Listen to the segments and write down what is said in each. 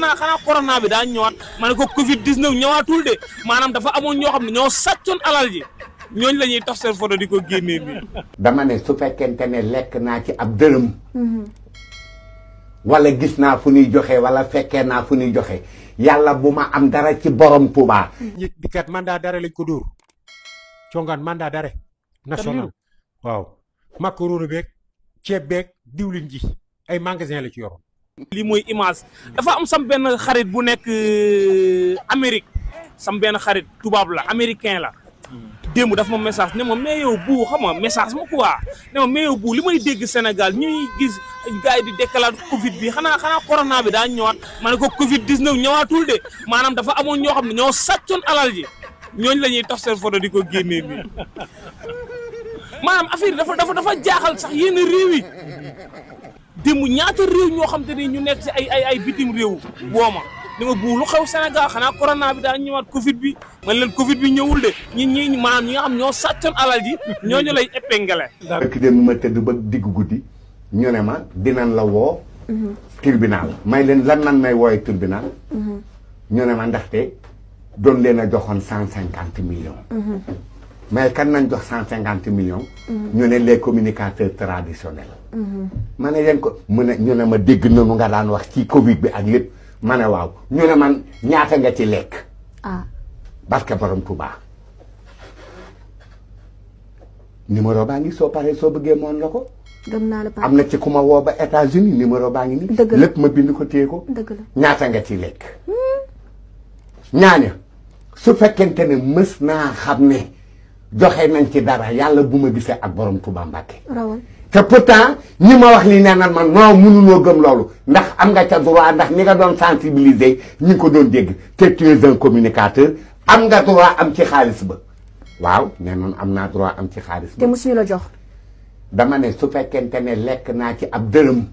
xanaa corona bi daa ñëwaat ma ne ko Covid 19 ñëwaatul de maanaam dafa amoon ñoo xam ne ñoo sàccoon alal ji ñooñu la ñuy tax seen photo di ko génnee nii. dama ne su fekkente ne lekk naa ci ab dërëm. wala gis naa fu ñuy joxe wala fekkee naa fu ñuy joxe yàlla bu ma am dara ci borom Touba. ñi di kat mandat d'arrêt lañ ko dóor congaan mandat d'arrêt national waaw macaroni beeg ceeb beeg diwlin ji ay magasin la ci yoroon. lii mooy image dafa am sam benn xarit bu nekk Amérique sam benn xarit tubaab la américain la démb dafa ma message ne ma mais yow bu xam nga message ma quoi ne ma mais yow bu li may dégg Sénégal ñuy gis gars yi di déclarer Covid bi xanaa corona bi daa ñëwaat ma ne ko Covid 19 ñëwaatul de maanaam dafa amoon ñoo xam ne ñoo sàccoon alal ji ñooñu la ñuy tax seen photo di ko génnee nii maanaam affaire dafa jaaxal sax yenn réew yi. démb ñaata réew ñoo xam te ni ñu nekk si ay bitim réew wooma ni ma bu lu xew Sénégal xanaa corona bi daa ñëwaat Covid bi man leen Covid bi ñëwul de ñi maanaam ñi nga xam ñoo sàccoon alal ji ñooñu lay épinglé. rek dem ma tëdd ba diggu guddi ñu ne ma dinañ la woo. tribunal may leen lan nan may wooye tribunal. ñu ne ma ndaxte doon leen a joxoon 150 millions. mais kan nañ jox 150 millions. ñu ne les communicateurs traditionnels. ma ne leen ko mu ne ñu ne ma dégg nañu nga daan wax ci Covid bi ak lépp ma ne waaw ñu ne man ñaata nga ci lekk. barke borom Touba. numéro baa ngi soo paree soo bëggee moon la ko. gëm naa la am na ci ku ma woo ba États-Unis numéro baa ngi nii. dëgg la lépp ma bind ko téye ko. dëgg la ñaata nga ci lekk. ñaaña su fekkente ne mës naa xam ne. joxe nañ ci dara yàlla bu ma gisee ak borom Touba Mbacke. rawal te pourtant ñi ma wax li nee na man non mënuloo gëm loolu ndax am nga ca droit ndax ñi nga doon sensibiliser ñi ngi ko doon dégg te tu es un communicateur am nga droit am ci xaalis ba waaw nee noonu am naa droit am ci xaalis ba. te mosuñu la jox. dama ne su fekkente ne lekk naa ci ab dërëm.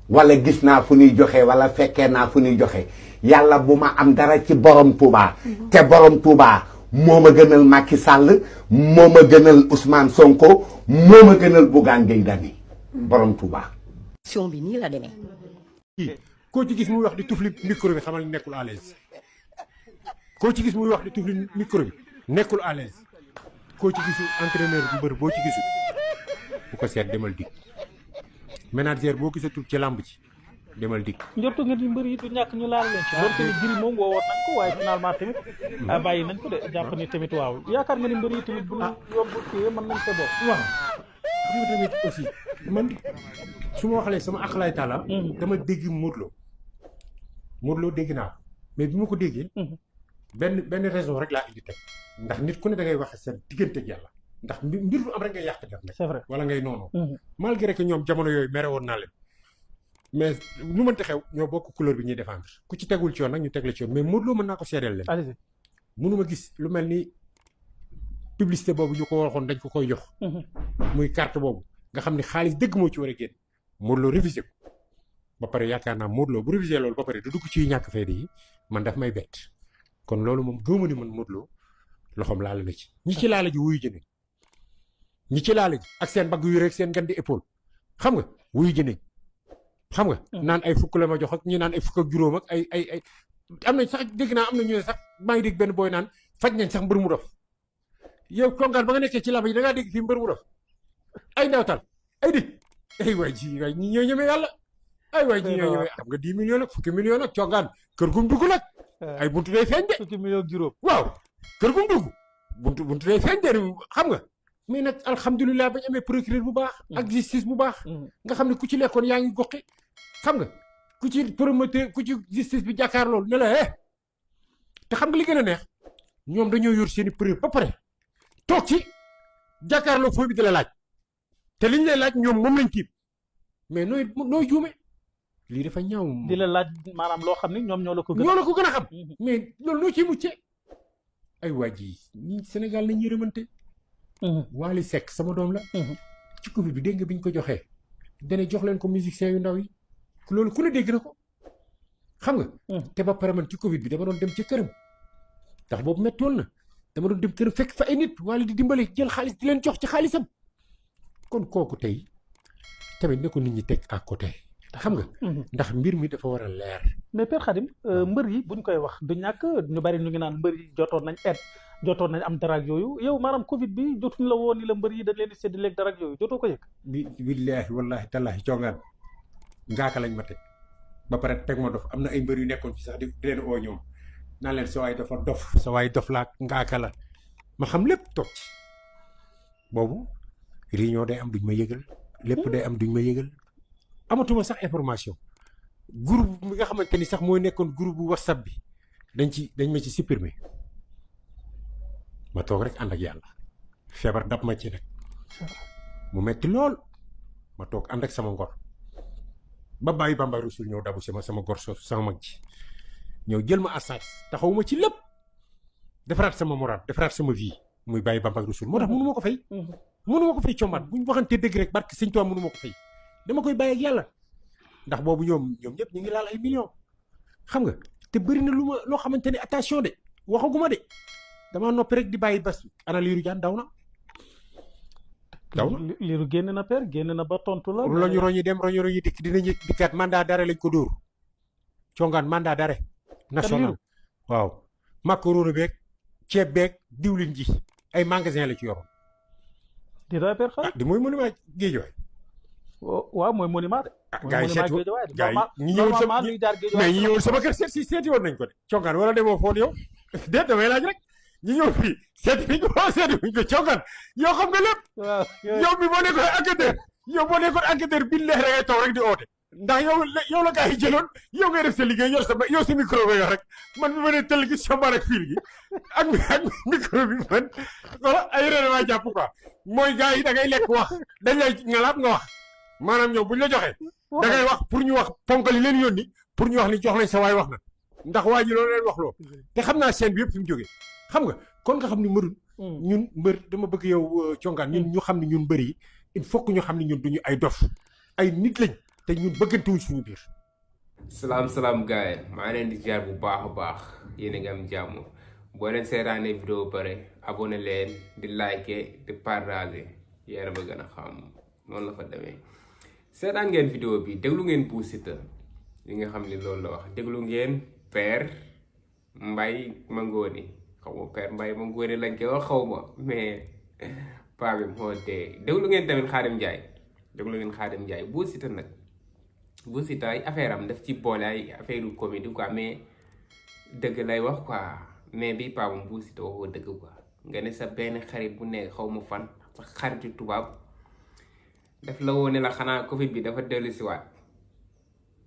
wala gis naa fu ñuy joxe wala fekkee naa fu ñuy joxe yàlla bu ma am dara ci borom Touba. te borom Touba. moo ma gënal Macky Sall moo ma gënal Ousmane Sonko moo ma gënal Bougane Gueye Dany borom Touba. action bi nii la demee. koo ci gis muy wax di tufli micro bi xamal nekkul à l'aise koo ci gis muy wax di tufli micro bi nekkul à l'aise koo ci gisu entraîneur bu mbër boo ci gisu bu ko seet demal dikk manager boo gisatul ci làmb ci demal dikk. njortu nga ni mbër yi du ñàkk ñu laal leen ci doon tamit jëri moom woowoon nañ ko waaye finalement tamit bàyyi nañ ko de jàpp ni tamit waaw yaakaar nga ni mbër yi tamit bu yoon bu kii mën nañ ko bokk waaw xam nga tamit aussi man su ma waxalee sama akalaay taala dama dégg Modou Lo dégg naa ko mais bi ma ko déggee benn raison rek laa indi teg ndax nit ku ne da ngay waxe sa diggante ak yàlla ndax mbir lu am rek ngay yàq def nag c'est vrai wala ngay noonu malgré que ñoom jamono yooyu mere woon naa leen mais lu mënti xew ñoo bokk couleur bi ñuy défendre ku ci tegul ci yoon nag ñu teg la ci yoon mais Modou Lo mën naa ko seedeel leen. allez-y mënuma gis lu mel ni publicité boobu ñu ko waxoon dañ ko koy jox. muy carte boobu nga xam ne xaalis dëgg moo ci war a génn. Modou Lo révisé ko ba pare yaakaar naa Modou Lo bu révisé loolu ba pare du dugg ci ñàkk fayda yi man daf may bett kon loolu moom gëwma ni man Modou Lo loxoom laala na ci. ñi ci laala ji wuyu jëne ñi ci laala ji ak seen bagg yu rek seen gandi épaule xam nga wuyu jëne xam nga naan ay fukk la ma jox ak ñi naan ay fukk ak juróom ak ay am nañ sax dégg naa am na ñu ne sax maa ngi dégg benn booy naan faj nañ sax mbër mu dof yow kongaan ba nga nekkee ci làmb yi da ngaa dégg fii mbër mu dof ay ndawtal ay di ay waay ji waay ñi ñoo ñeme yàlla ay waay ñi ñoo ñeme xam nga 10 millions nag fukki millions nag congaan kër gum dugg nag ay buntu day feeñ de fukki millions juróom waaw kër gum dugg buntu day feeñ de xam nga mais nag alhamdulilah bañ amee procureur bu baax ak justice bu baax nga xam ne ku ci lekkoon yaa ngi goxi xam nga ku ci promoteur ku ci justice bi jàkkaar loolu ne la te xam nga li gën a neex ñoom dañoo yor seeni preuve ba pare toog ci jàkkaarloo fooy bi di la laaj te liñ lay laaj ñoom moom lañ tiib mais nooy juume lii dafa ñaaw di la laaj maanaam loo xam ne ñoom ñoo la ko gën a xam mais loolu noo ciy mucce ay waa ji ñi Sénégal nañ yërëmante Wally Seck sama doom la ci Covid bi dégg nga biñ ko joxee dana jox leen ko musiciens yu ndaw yi loolu ku ne dégg na ko xam nga te ba pare man ci Covid bi dama doon dem ci këram ndax boobu mettoon na dama doon dem këram fekk fa ay nit Wally di dimbale jël xaalis di leen jox ci xaalisam kon kooku tey tamit ne ko nit ñi teg à côté xam nga. ndax mbir mi dafa war a leer. mais Père Khadim mbër yi buñ koy wax du ñàkk ñu bari ñu ngi naan mbër yi jotoon nañ aide jotoon nañ am dara ak yooyu yow maanaam Covid bi jotuñ la woon ni la mbër yi dañ leen di séddaleeg dara ak yooyu jotoo ko yëg. billaahi wallaahi tallaahi congaan ngaaka lañ ma teg ba pare teg ma dof am na ay mbër yu nekkoon fi sax di leen oo ñoom naan leen sa waay dafa dof sa waay dof laa ngaaka la ma xam lépp toog ci boobu réunion day am duñ ma yëgal lépp day am duñ ma yëgal amatuma sax information groupe bi nga xamante ni sax mooy nekkoon groupe bu WhatsApp bi dañ ma ci supprimer ma toog rek ànd ak yàlla feebar dab ma ci rek mu metti lool ma toog ànd ak sama ngor ba bàyyi Bamba Rasul ñëw dabu sama gor soosu sama mag ji ñëw jël ma assage taxawuma ci lépp defaraat sama moral defaraat sama vie muy bàyyi Bamba Rasul moo tax mënu ma ko fay mënu ma ko fay combat buñ waxantee dëgg rek barke Sëñ Tuubaa mënu ma ko fay dama koy bàyyi ak yàlla ndax boobu ñoom ñëpp ñu ngi laal ay millions xam nga te bëri na loo xamante ne attention de waxaguma de damaa noppi rek di bàyyi bas ana Lirou Diane daw na Lirou génn na Père génn na ba tontu la roñu roñu dem roñu roñu dikk dinañu dikkaat mandat d'arrêt lañ ko dóor congaan mandat d'arrêt national waaw macaroni beeg ceeb beeg diwlin ji ay magasin la ci yoroon di daay Père Khadim di mooy monument Guédiawaye waaw mooy monument de gaa yi seeti gaa yi ñi ñëwoon sama kër seeti woon nañ ko de congaan wala demoo foon yow déet damay laaj rek ñi ñëw fii seeti fiñ ko seeti fiñ ko congaan yow xam nga lépp yow mi boo nekkoon enquêteur billahi rek ngay taw rek di oote ndax yow la gaa yi jëloon yow ngay def sa liggéey yow sa micro nga yor rek man bi ma ne tëll gi sobar ak fiil gi ak micro bi man wala ay réer waa jàpp quoi mooy gaa yi da ngay lekk wax dañ lay ngalaat nga wax maanaam ñoom buñ la joxee da ngay wax pour ñu wax ponkal yi leen yónni pour ñu wax ni jox nañ sa waay wax na ndax waa ji loolu leen wax loo te xam naa seen bi yëpp fi mu jógee xam nga kon nga xam ni mbërul ñun mbër dama bëgg yow congaan ñun ñu xam ne ñun mbër yi il faut que ñu xam ne ñun duñu ay dof ay nit lañ te ñun bëggantewuñ suñu biir. salaam gaay maa leen di jaar bu baax a baax yéen a ngi am jàmm boo leen seetaanee vidéo ba pare abonné leen di liker di partager yéen a ma gën a xam noonu la fa demee. seetaan ngeen vidéo bi déglu ngeen Bou Siteu li nga xam ni loolu la wax déglu ngeen Père Mbaye Mangoni xaw ma Père Mbaye Mangoni lañ koy wax xaw ma mais paa bi moo tee déglu ngeen tamit Khadim Ndiaye déglu ngeen Khadim Ndiaye Bou Siteu nag Bou Siteu ay affaire am daf ci boole ay affaire yu comédie quoi mais dëgg lay wax quoi mais bi paa moom Bou Siteu waxoo dëgg quoi nga ne sa benn xarit bu nekk xaw ma fan sa xaritu tubaab daf la woo ne la xanaa Covid bi dafa dellu si waat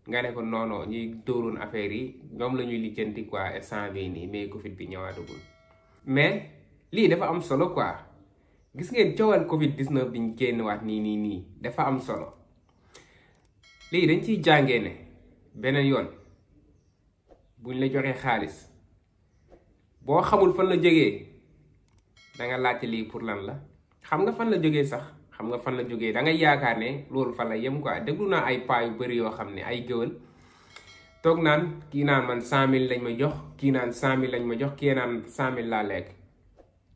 nga ne ko non ñuy dóoroon affaire yi ñoom la ñuy lijjanti quoi instant bii nii mais Covid bi ñëwaatagul mais lii dafa am solo quoi gis ngeen coowal Covid 19 bi ñu génn waat nii dafa am solo lii dañ ciy jàngee ne beneen yoon buñ la joxee xaalis boo xamul fan la jógee da nga laajte lii pour lan la xam nga fan la jógee sax. xam nga fan la jógee da ngay yaakaar ne loolu fan la yem quoi déglu naa ay paa yu bëri yoo xam ne ay géwël toog naan kii naan man 100000 lañ ma jox kii naan 100000 lañ ma jox kii naan 100000 laa lekk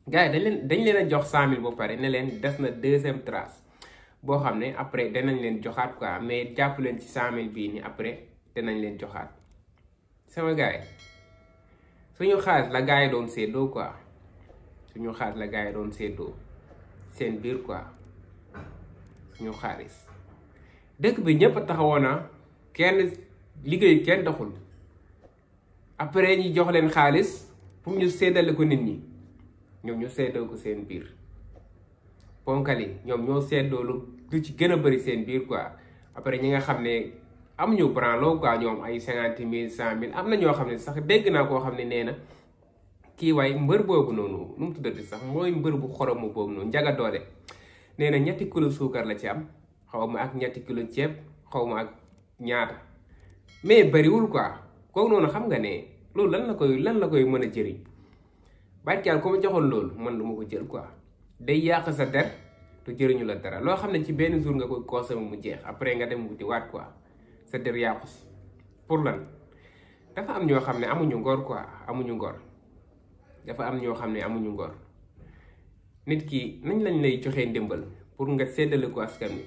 gars yi dañ leen a jox 100000 ba pare ne leen des na deuxième trace boo xam ne après danañ leen joxaat quoi mais jàpp leen ci 100000 bii nii après danañ leen joxaat sama gars yi suñu xaalis la gars yi doon séddoo quoi suñu xaalis la gars yi doon séddoo seen biir quoi. ñu xaalis dëkk bi ñëpp taxawoon na kenn liggéey kenn doxul après ñi jox leen xaalis pour ñu séddale ko nit ñi ñoom ñu séddoo ko seen biir ponkali ñoom ñoo séddoo lu ci gën a bëri seen biir quoi après ñi nga xam ne amuñu branlo quoi ñoom ay 50000 100000 am na ñoo xam ne sax dégg naa koo xam ne nee na kii waay mbër boobu noonu nu mu tuddati sax mooy mbër bu xoromu boobu noonu Njaga Doole nee na 3 kilo suukar la ci am xaw ma ak 3 kilo ceeb xaw ma ak ñaata mais bariwul quoi kooku noonu xam nga ne loolu lan la koy mën a jëriñ barkeel ko ma joxoon loolu man du ma ko jël quoi day yàq sa der te jëriñu la dara loo xam ne ci benn jour nga koy consommer mu jeex après nga dem wuti waat quoi sa der yàqu si pour lan dafa am ñoo xam ne amuñu ngor quoi amuñu ngor dafa am ñoo xam ne amuñu ngor nit ki nañ lañ lay joxee ndimbal pour nga séddale ko askan wi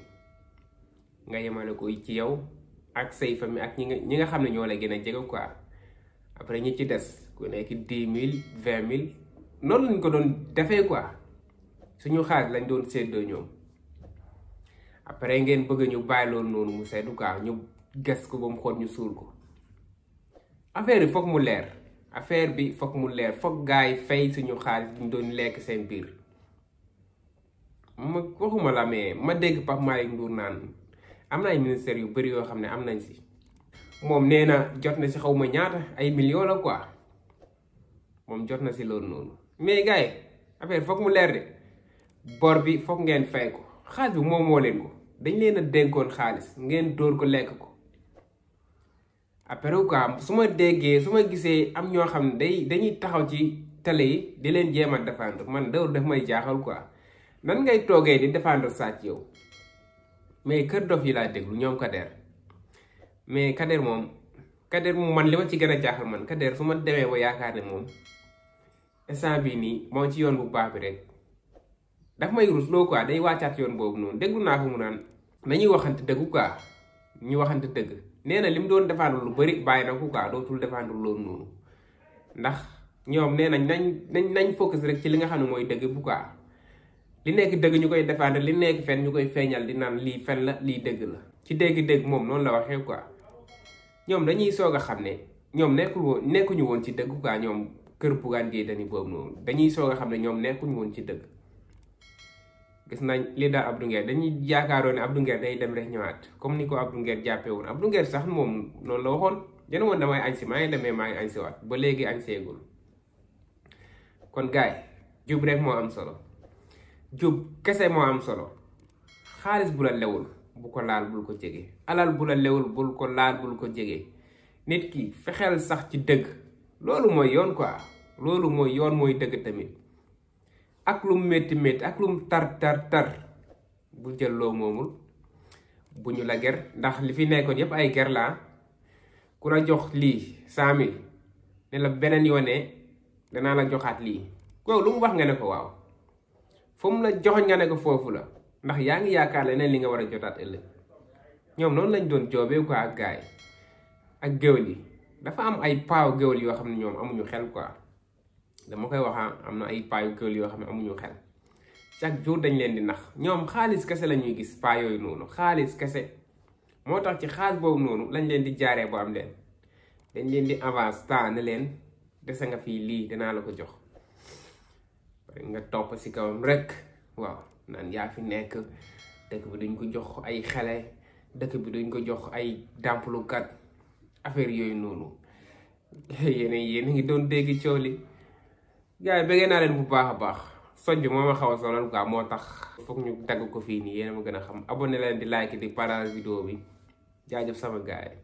nga yemale ko ci yow ak say famille ak ñi nga xam ne ñoo la gën a jege quoi après ñi ci des ku nekk 10 000 20 000 noonu lañ ko doon defee quoi suñu xaalis lañ doon séddoo ñoom après ngeen bëgg ñu bàyyi loolu noonu mu seddu quoi ñu ges ko ba mu xool ñu suul ko affaire yi foog mu leer affaire bi foog mu leer foog gars yi fay suñu xaalis ñu doon lekk seen biir ma waxuma la mais ma dégg Pape Malick Ndour naan am na ay ministères yu bëri yoo xam ne am nañ si moom nee na jot na si xaw ma ñaata ay millions la quoi moom jot na si loolu noonu mais gars yi affaire foog mu leer de bor bi foog ngeen fay ko xaalis bi moom moo leen ko dañ leen a dénkoon xaalis ngeen dóor ko lekk ko après quoi su ma déggee su ma gisee am ñoo xam ne dañuy taxaw ci télé yi di leen jéem a défendre man dawul daf may jaaxal quoi nan ngay toogee di défendre sàcc yow mais kër dof yi laa déglu ñoom Kader moom man li ma ci gën a jaaxal man Kader su ma demee ba yaakaar ne moom instant bii nii moo ci yoon bu baax bi rek daf may rus loo quoi day wàccaat yoon boobu noonu déglu naa ko mu naan nañuy waxante dëgg quoi ñu waxante dëgg nee na li mu doon défendre lu bëri bàyyi na ko quoi dootul défendre loolu noonu ndax ñoom nee nañ focus rek ci li nga xam ne mooy dëgg bu quoi li nekk dëgg ñu koy défendre li nekk fen ñu koy feeñal di naan lii fen la lii dëgg la ci dégg-dégg moom noonu la waxee quoi ñoom dañuy soog a xam ne ñoom nekkuñu woon ci dëgg quoi ñoom kër Bougane Gueye Dany boobu noonu dañuy soog a xam ne ñoom nekkuñu woon ci dëgg gis nañ li daal Abdou Nguer dañuy yaakaaroon ne Abdou Nguer day dem rek ñëwaat comme ni ko Abdou Nguer jàppee woon Abdou Nguer sax moom noonu la waxoon jëna woon damay añ si maa ngi demee maa ngi añ si waat ba léegi añ seegul kon gaay jub rek moo am solo jub kese moo am solo xaalis bu la lewul bu ko laal bul ko jege alal bu la lewul bul ko laal bul ko jege nit ki fexeel sax ci dëgg loolu mooy yoon quoi loolu mooy yoon mooy dëgg tamit ak lu métti métti ak lu tar bu jël loo moomul bu ñu la ger ndax li fi nekkoon yépp ay ger laa ku la jox lii 100 000 ne la beneen yoonee danaa la joxaat lii kooku lu mu wax nga ne ko waaw fu mu la joxoñ nga ne ko foofu la ndax yaa ngi yaakaar leneen li nga war a jotaat ëllëg ñoom noonu lañ doon joobee quoi ak gaay ak géwél yi dafa am ay paaw géwél yoo xam ne ñoom amuñu xel quoi dama koy wax am na ay paayu géwél yoo xam ne amuñu xel chaque jour dañ leen di nax ñoom xaalis kese la ñuy gis paa yooyu noonu xaalis kese moo tax ci xaalis boobu noonu lañ leen di jaaree bu am leen dañ leen di avance temps ne leen dese nga fii lii danaa la ko jox nga topp si kawam rek waaw naan yaa fi nekk dëkk bi duñ ko jox ay xale dëkk bi duñ ko jox ay dàmpalukat affaire yooyu noonu yéen ngi doon dégg coow li gars yi bëggee naa leen bu baax a baax sojj moo ma xaw a sonal quoi moo tax foog ñu dagg ko fii nii yéen a ma gën a xam abonné leen di like di partage vidéo bi jaajëf sama gars yi